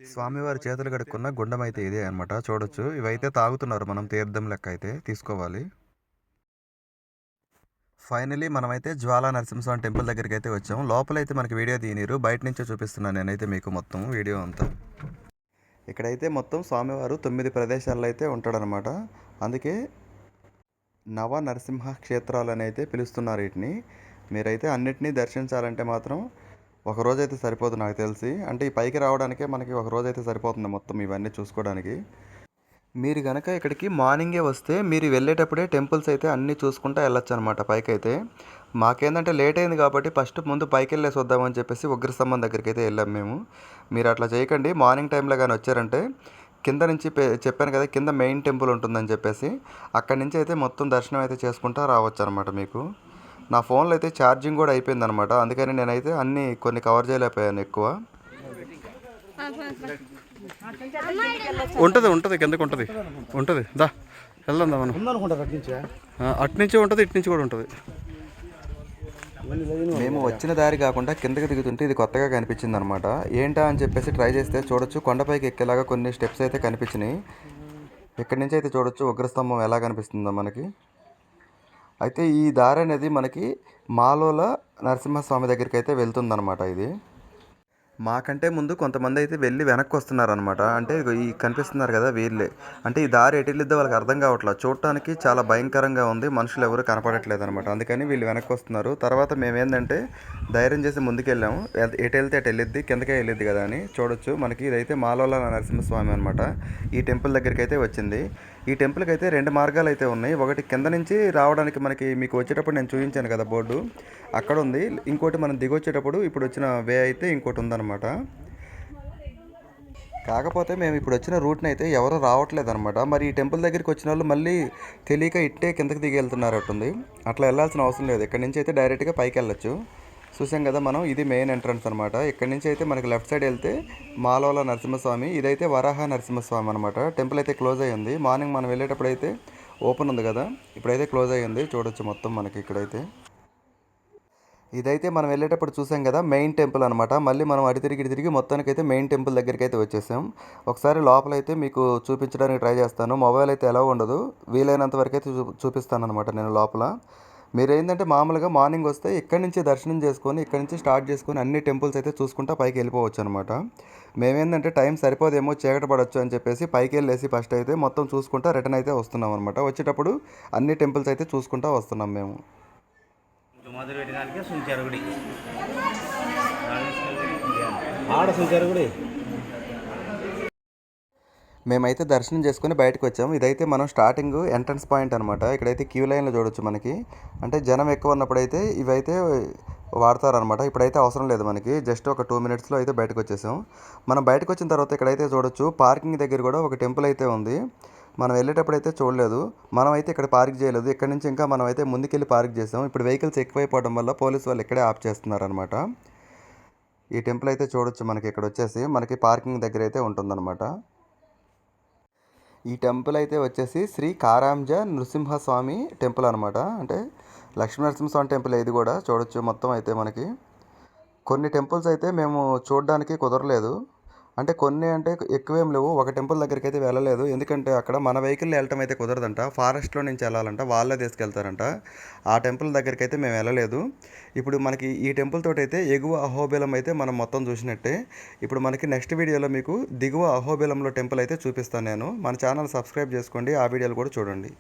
స్వామివారి చేతులు కడుక్కున్న గుండం అయితే ఇదే అనమాట. చూడొచ్చు, ఇవైతే తాగుతున్నారు. మనం తీర్థం లెక్క అయితే తీసుకోవాలి. ఫైనలీ మనమైతే జ్వాలా నరసింహస్వామి టెంపుల్ దగ్గరికి అయితే వచ్చాం. లోపలైతే మనకి వీడియో తీయనీరు, బయట నుంచే చూపిస్తున్నాను నేనైతే మీకు మొత్తం వీడియో అంతా. ఇక్కడైతే మొత్తం స్వామివారు 9 ప్రదేశాల్లో అయితే ఉంటాడనమాట. అందుకే నవ నరసింహ క్షేత్రాలు అని అయితే పిలుస్తున్నారు వీటిని. మీరైతే అన్నిటినీ దర్శించాలంటే మాత్రం ఒక రోజైతే సరిపోదు నాకు తెలిసి. అంటే ఈ పైకి రావడానికే మనకి ఒక రోజైతే సరిపోతుంది మొత్తం ఇవన్నీ చూసుకోవడానికి. మీరు కనుక ఇక్కడికి మార్నింగే వస్తే మీరు వెళ్ళేటప్పుడే టెంపుల్స్ అయితే అన్నీ చూసుకుంటూ వెళ్ళొచ్చు అనమాట పైకి అయితే. మాకేందంటే లేట్ అయింది కాబట్టి ఫస్ట్ ముందు పైకి వెళ్ళేసి వద్దామని చెప్పేసి ఉగ్రస్తంభం దగ్గరికి అయితే వెళ్ళాం మేము. మీరు అట్లా చేయకండి. మార్నింగ్ టైంలో కానీ వచ్చారంటే కింద నుంచి చెప్పాను కదా, కింద మెయిన్ టెంపుల్ ఉంటుందని చెప్పేసి అక్కడి నుంచి అయితే మొత్తం దర్శనం అయితే చేసుకుంటూ రావచ్చు అనమాట మీకు. నా ఫోన్లో అయితే ఛార్జింగ్ కూడా అయిపోయింది అనమాట. అందుకని నేనైతే అన్నీ కొన్ని కవర్ చేయలేకపోయాను ఎక్కువ. ఉంటుంది కిందకు ఉంటుంది దా వెళ్దాం మనం. అటు నుంచి ఉంటుంది, ఇటు నుంచి కూడా ఉంటుంది. మేము వచ్చిన దారి కాకుండా కిందకి దిగుతుంటే ఇది కొత్తగా కనిపించింది అనమాట. ఏంటా అని చెప్పేసి ట్రై చేస్తే చూడొచ్చు, కొండపైకి ఎక్కేలాగా కొన్ని స్టెప్స్ అయితే కనిపించినాయి. ఇక్కడి నుంచి అయితే చూడొచ్చు ఉగ్రస్తంభం ఎలా కనిపిస్తుందో మనకి. అయితే ఈ దారి అనేది మనకి మాలోల నరసింహస్వామి దగ్గరికి అయితే వెళ్తుందన్నమాట. ఇది మాకంటే ముందు కొంతమంది అయితే వెళ్ళి వెనక్కి వస్తున్నారనమాట. అంటే ఈ కనిపిస్తున్నారు కదా వీళ్ళే. అంటే ఈ దారి ఎటు వెళ్ళిద్దో వాళ్ళకి అర్థం కావట్లేదు. చూడటానికి చాలా భయంకరంగా ఉంది, మనుషులు ఎవరు కనపడట్లేదు అనమాట. అందుకని వీళ్ళు వెనక్కి వస్తున్నారు. తర్వాత మేమేందంటే ధైర్యం చేసి ముందుకెళ్ళాము. ఎటు వెళ్తే అటు వెళ్ళిద్ది, కిందకే వెళ్ళిద్ది కదా అని. చూడొచ్చు మనకి ఇదైతే మాలోల నరసింహస్వామి అనమాట. ఈ టెంపుల్ దగ్గరికి అయితే వచ్చింది. ఈ టెంపుల్కి అయితే 2 మార్గాలు అయితే ఉన్నాయి. ఒకటి కింద నుంచి రావడానికి మనకి మీకు వచ్చేటప్పుడు నేను చూపించాను కదా బోర్డు, అక్కడ ఉంది. ఇంకోటి మనం దిగొచ్చేటప్పుడు ఇప్పుడు వచ్చిన వే అయితే ఇంకోటి ఉందన్నమాట. కాకపోతే మేము ఇప్పుడు వచ్చిన రూట్ని అయితే ఎవరు రావట్లేదు అనమాట. మరి ఈ టెంపుల్ దగ్గరికి వచ్చిన వాళ్ళు మళ్ళీ తెలియక ఇట్టే కిందకి దిగి వెళ్తున్నారట్టుంది. అట్లా వెళ్ళాల్సిన అవసరం లేదు. ఇక్కడ నుంచి అయితే డైరెక్ట్గా పైకి వెళ్ళొచ్చు. చూసాం కదా మనం, ఇది మెయిన్ ఎంట్రన్స్ అనమాట. ఇక్కడ నుంచి అయితే మనకి లెఫ్ట్ సైడ్ వెళ్తే మాలోల నరసింహస్వామి, ఇదైతే వరాహ నరసింహస్వామి అనమాట. టెంపుల్ అయితే క్లోజ్ అయ్యి ఉంది. మార్నింగ్ మనం వెళ్ళేటప్పుడు అయితే ఓపెన్ ఉంది కదా, ఇప్పుడైతే క్లోజ్ అయ్యి ఉంది. చూడొచ్చు మొత్తం మనకి ఇక్కడైతే. ఇదైతే మనం వెళ్ళేటప్పుడు చూసాం కదా మెయిన్ టెంపుల్ అనమాట. మళ్ళీ మనం అటు తిరిగి మొత్తానికైతే మెయిన్ టెంపుల్ దగ్గరికి అయితే వచ్చేసాం. ఒకసారి లోపలైతే మీకు చూపించడానికి ట్రై చేస్తాను. మొబైల్ అయితే ఎలా ఉండదు, వీలైనంత వరకు అయితే చూపిస్తాను అనమాట నేను లోపల. మీరు ఏంటంటే మామూలుగా మార్నింగ్ వస్తే ఇక్కడి నుంచి దర్శనం చేసుకొని ఇక్కడి నుంచి స్టార్ట్ చేసుకొని అన్ని టెంపుల్స్ అయితే చూసుకుంటా పైకి వెళ్ళిపోవచ్చు అనమాట. మేమేంటంటే టైం సరిపోదేమో, చీకటి పడవచ్చు అని చెప్పేసి పైకి వెళ్ళేసి ఫస్ట్ అయితే మొత్తం చూసుకుంటా రిటర్న్ అయితే వస్తున్నాం అనమాట. వచ్చేటప్పుడు అన్ని టెంపుల్స్ అయితే చూసుకుంటా వస్తున్నాం మేము. మొదలు పెట్టడానికి సుంచారు గుడి ఆడ సుంచారు గుడి. మేమైతే దర్శనం చేసుకుని బయటకు వచ్చాము. ఇదైతే మనం స్టార్టింగ్ ఎంట్రన్స్ పాయింట్ అనమాట. ఇక్కడైతే క్యూ లైన్లో చూడొచ్చు మనకి. అంటే జనం ఎక్కువ ఉన్నప్పుడైతే ఇవైతే వాడతారనమాట. ఇప్పుడైతే అవసరం లేదు మనకి. జస్ట్ ఒక 2 మినిట్స్లో అయితే బయటకు వచ్చేసాం. మనం బయటకు వచ్చిన తర్వాత ఇక్కడైతే చూడొచ్చు పార్కింగ్ దగ్గర కూడా ఒక టెంపుల్ అయితే ఉంది. మనం వెళ్ళేటప్పుడు అయితే చూడలేదు. మనం అయితే ఇక్కడ పార్క్ చేయలేదు. ఇక్కడ నుంచి ఇంకా మనం అయితే ముందుకెళ్ళి పార్క్ చేసాం. ఇప్పుడు వెహికల్స్ ఎక్కువైపోవడం వల్ల పోలీసు వాళ్ళు ఇక్కడే ఆఫ్ చేస్తున్నారనమాట. ఈ టెంపుల్ అయితే చూడొచ్చు మనకి ఇక్కడ వచ్చేసి మనకి పార్కింగ్ దగ్గర అయితే ఉంటుందన్నమాట. ఈ టెంపుల్ అయితే వచ్చేసి శ్రీ కారాంజ నృసింహస్వామి టెంపుల్ అనమాట. అంటే లక్ష్మీ నరసింహస్వామి టెంపుల్ ఇది కూడా చూడొచ్చు. మొత్తం అయితే మనకి కొన్ని టెంపుల్స్ అయితే మేము చూడడానికి కుదరలేదు. అంటే కొన్ని అంటే ఎక్కువేం లేవు. ఒక టెంపుల్ దగ్గరికి అయితే వెళ్ళలేదు. ఎందుకంటే అక్కడ మన వెహికల్ వెళ్ళటం అయితే కుదరదంట. ఫారెస్ట్లో నుంచి వెళ్ళాలంట, వాళ్ళే తీసుకెళ్తారంట. ఆ టెంపుల్ దగ్గరికి అయితే మేము వెళ్ళలేదు. ఇప్పుడు మనకి ఈ టెంపుల్ తోటి అయితే ఎగువ అహోబిలం అయితే మనం మొత్తం చూసినట్టే. ఇప్పుడు మనకి నెక్స్ట్ వీడియోలో మీకు దిగువ అహోబిలంలో టెంపుల్ అయితే చూపిస్తాను నేను. మన ఛానల్ సబ్స్క్రైబ్ చేసుకోండి, ఆ వీడియోలు కూడా చూడండి.